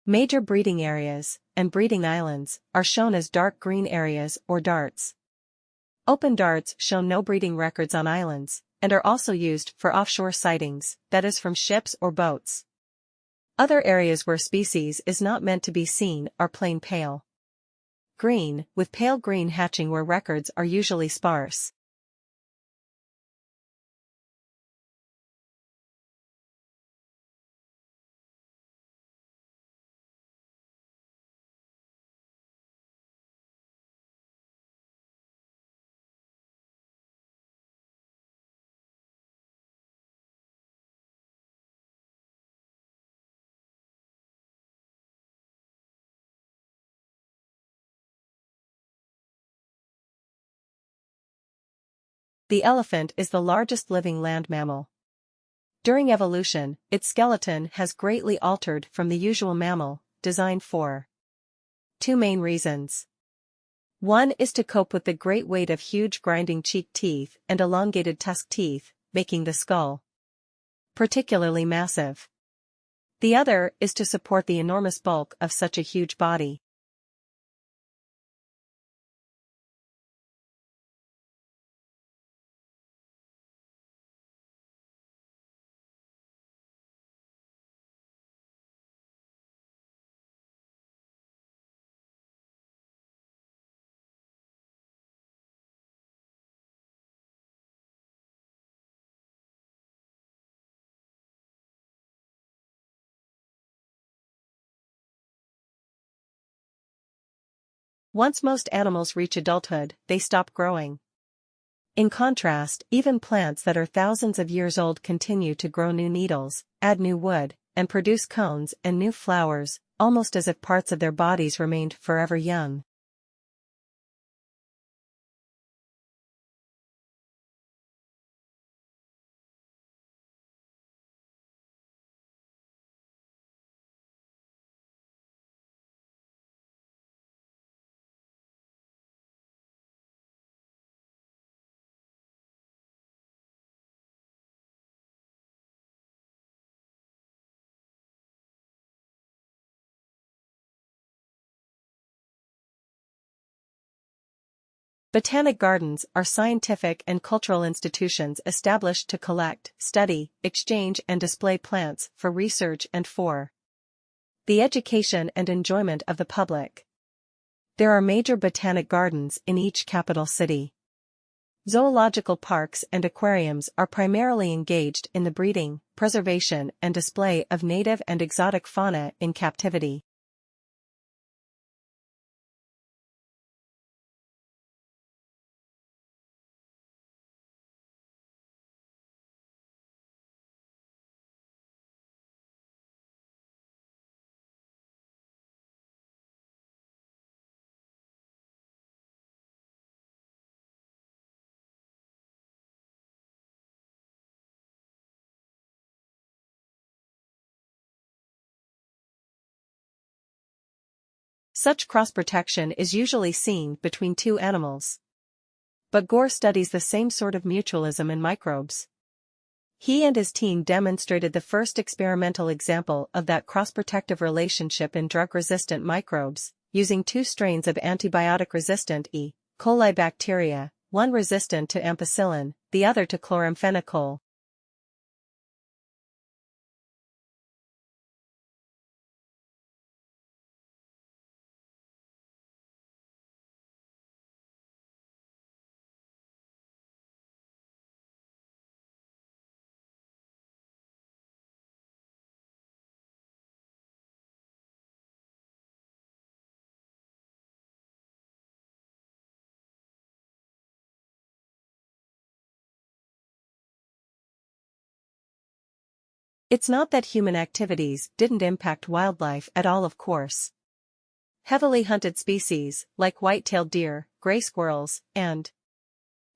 Major breeding areas and breeding islands are shown as dark green areas or darts. Open darts show no breeding records on islands, and are also used for offshore sightings, that is from ships or boats. Other areas where species is not meant to be seen are plain pale green, with pale green hatching where records are usually sparse. The elephant is the largest living land mammal. During evolution, its skeleton has greatly altered from the usual mammal, designed for two main reasons. One is to cope with the great weight of huge grinding cheek teeth and elongated tusk teeth, making the skull particularly massive. The other is to support the enormous bulk of such a huge body. Once most animals reach adulthood, they stop growing. In contrast, even plants that are thousands of years old continue to grow new needles, add new wood, and produce cones and new flowers, almost as if parts of their bodies remained forever young. Botanic gardens are scientific and cultural institutions established to collect, study, exchange and display plants for research and for the education and enjoyment of the public. There are major botanic gardens in each capital city. Zoological parks and aquariums are primarily engaged in the breeding, preservation and display of native and exotic fauna in captivity. Such cross-protection is usually seen between two animals. But Gore studies the same sort of mutualism in microbes. He and his team demonstrated the first experimental example of that cross-protective relationship in drug-resistant microbes, using two strains of antibiotic-resistant E. coli bacteria, one resistant to ampicillin, the other to chloramphenicol. It's not that human activities didn't impact wildlife at all, of course. Heavily hunted species, like white-tailed deer, gray squirrels, and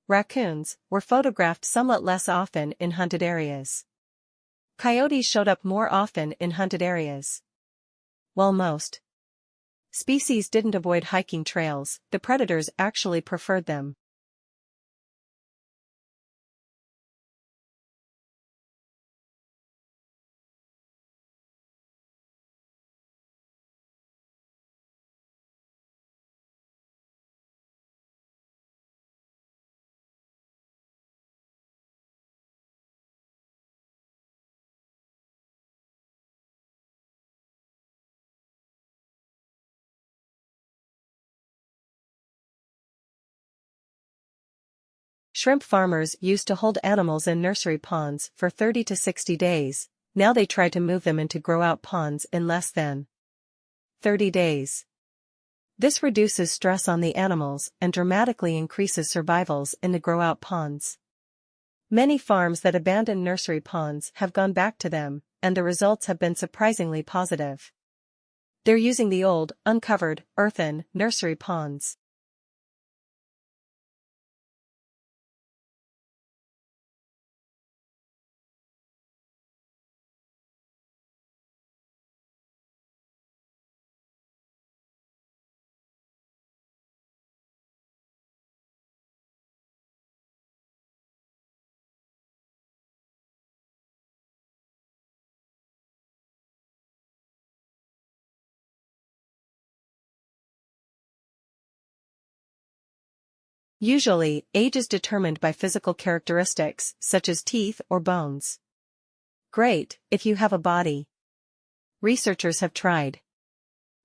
raccoons, were photographed somewhat less often in hunted areas. Coyotes showed up more often in hunted areas. While most species didn't avoid hiking trails, the predators actually preferred them. Shrimp farmers used to hold animals in nursery ponds for 30 to 60 days, now they try to move them into grow-out ponds in less than 30 days. This reduces stress on the animals and dramatically increases survivals in the grow-out ponds. Many farms that abandon nursery ponds have gone back to them, and the results have been surprisingly positive. They're using the old, uncovered, earthen, nursery ponds. Usually, age is determined by physical characteristics, such as teeth or bones. Great, if you have a body. Researchers have tried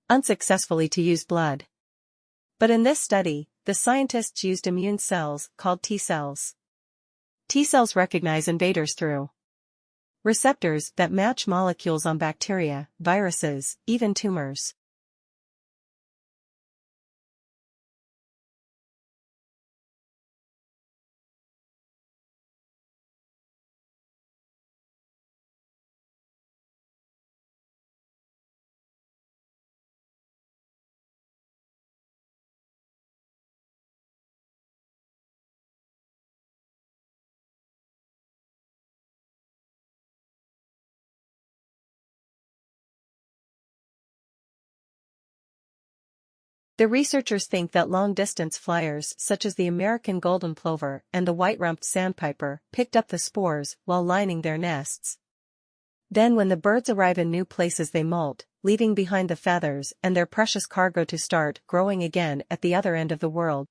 unsuccessfully to use blood. But in this study, the scientists used immune cells called T cells. T cells recognize invaders through receptors that match molecules on bacteria, viruses, even tumors. The researchers think that long-distance flyers such as the American golden plover and the white-rumped sandpiper picked up the spores while lining their nests. Then when the birds arrive in new places they molt, leaving behind the feathers and their precious cargo to start growing again at the other end of the world.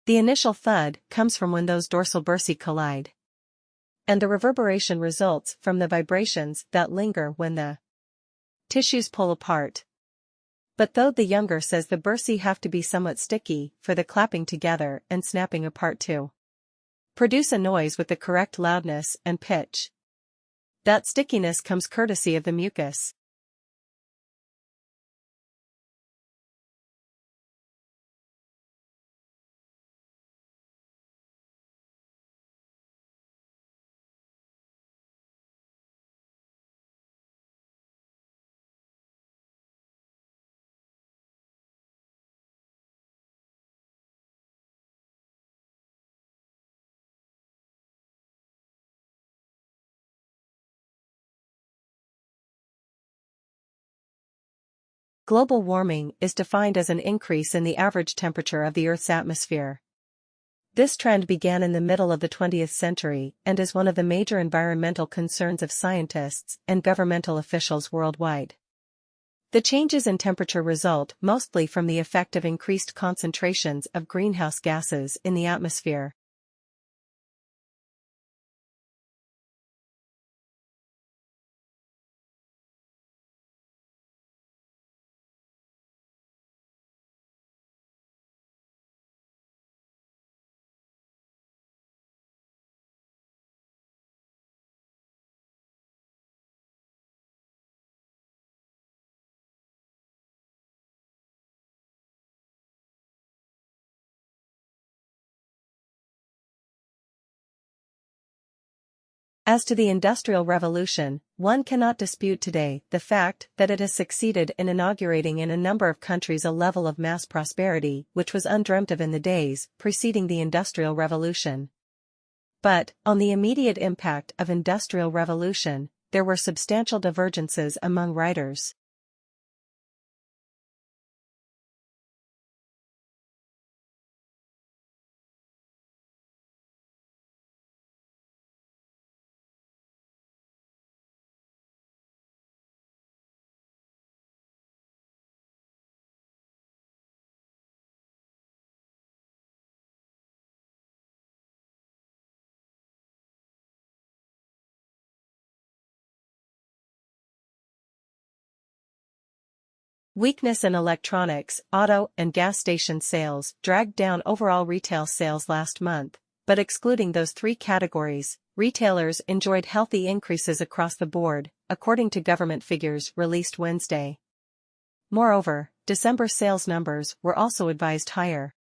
The initial thud comes from when those dorsal bursae collide. And the reverberation results from the vibrations that linger when the tissues pull apart. But though the younger says the bursae have to be somewhat sticky for the clapping together and snapping apart to produce a noise with the correct loudness and pitch. That stickiness comes courtesy of the mucus. Global warming is defined as an increase in the average temperature of the Earth's atmosphere. This trend began in the middle of the 20th century and is one of the major environmental concerns of scientists and governmental officials worldwide. The changes in temperature result mostly from the effect of increased concentrations of greenhouse gases in the atmosphere. As to the Industrial Revolution, one cannot dispute today the fact that it has succeeded in inaugurating in a number of countries a level of mass prosperity which was undreamt of in the days preceding the Industrial Revolution. But, on the immediate impact of Industrial Revolution, there were substantial divergences among writers. Weakness in electronics, auto, and gas station sales dragged down overall retail sales last month, but excluding those three categories, retailers enjoyed healthy increases across the board, according to government figures released Wednesday. Moreover, December sales numbers were also advised higher.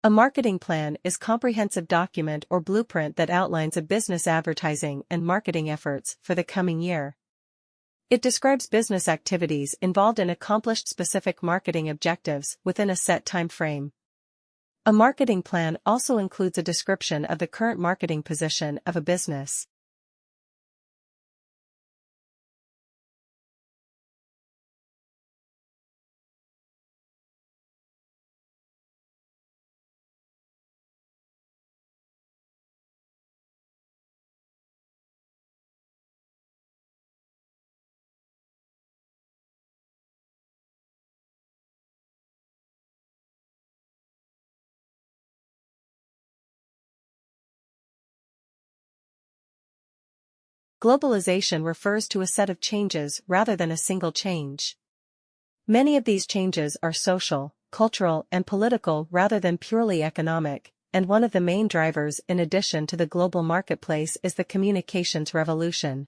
A marketing plan is a comprehensive document or blueprint that outlines a business advertising and marketing efforts for the coming year. It describes business activities involved in accomplished specific marketing objectives within a set time frame. A marketing plan also includes a description of the current marketing position of a business. Globalization refers to a set of changes rather than a single change. Many of these changes are social, cultural, and political rather than purely economic, and one of the main drivers in addition to the global marketplace is the communications revolution.